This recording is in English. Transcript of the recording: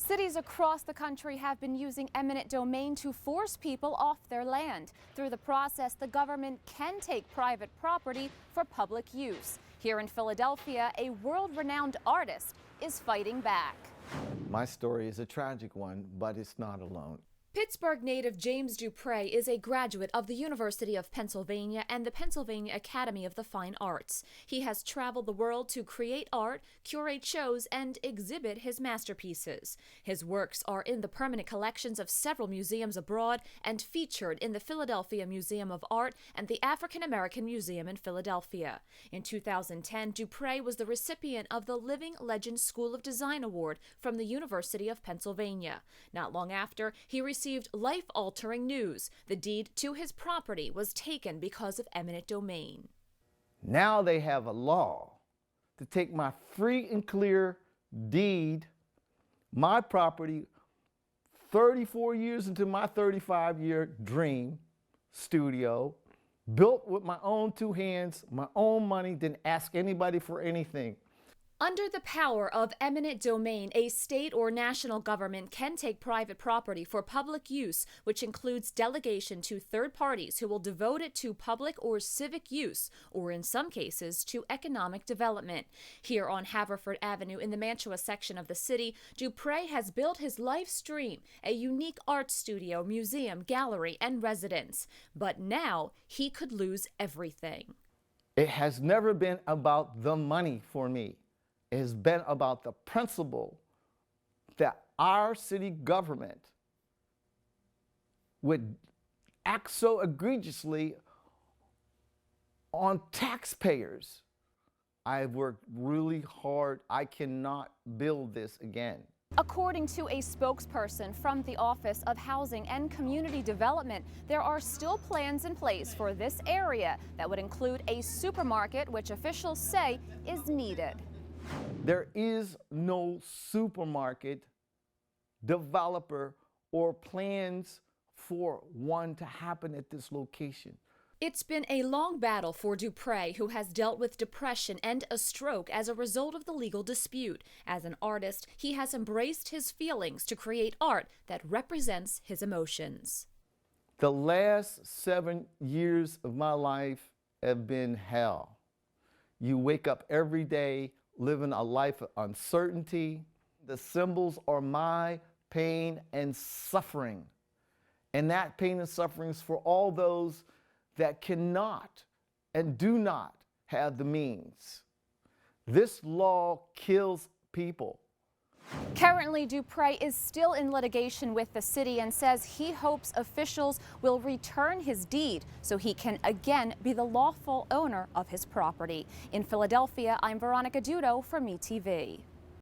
Cities across the country have been using eminent domain to force people off their land. Through the process, the government can take private property for public use. Here in Philadelphia, a world-renowned artist is fighting back. My story is a tragic one, but it's not alone. Pittsburgh native James Dupree is a graduate of the University of Pennsylvania and the Pennsylvania Academy of the Fine Arts. He has traveled the world to create art, curate shows, and exhibit his masterpieces. His works are in the permanent collections of several museums abroad and featured in the Philadelphia Museum of Art and the African American Museum in Philadelphia. In 2010, Dupree was the recipient of the Living Legends School of Design Award from the University of Pennsylvania. Not long after, he received life-altering news. The deed to his property was taken because of eminent domain. Now they have a law to take my free and clear deed, my property, 34 years into my 35-year dream studio, built with my own two hands, my own money, didn't ask anybody for anything. Under the power of eminent domain, a state or national government can take private property for public use, which includes delegation to third parties who will devote it to public or civic use, or in some cases, to economic development. Here on Haverford Avenue in the Mantua section of the city, Dupree has built his life's dream, a unique art studio, museum, gallery, and residence. But now he could lose everything. It has never been about the money for me. It has been about the principle that our city government would act so egregiously on taxpayers. I've worked really hard. I cannot build this again. According to a spokesperson from the Office of Housing and Community Development, there are still plans in place for this area that would include a supermarket, which officials say is needed. There is no supermarket developer or plans for one to happen at this location. It's been a long battle for Dupree, who has dealt with depression and a stroke as a result of the legal dispute. As an artist, he has embraced his feelings to create art that represents his emotions. The last 7 years of my life have been hell. You wake up every day living a life of uncertainty. The symbols are my pain and suffering. And that pain and suffering is for all those that cannot and do not have the means. This law kills people. Currently, Dupree is still in litigation with the city and says he hopes officials will return his deed so he can again be the lawful owner of his property. In Philadelphia, I'm Veronica Dudo for MeTV.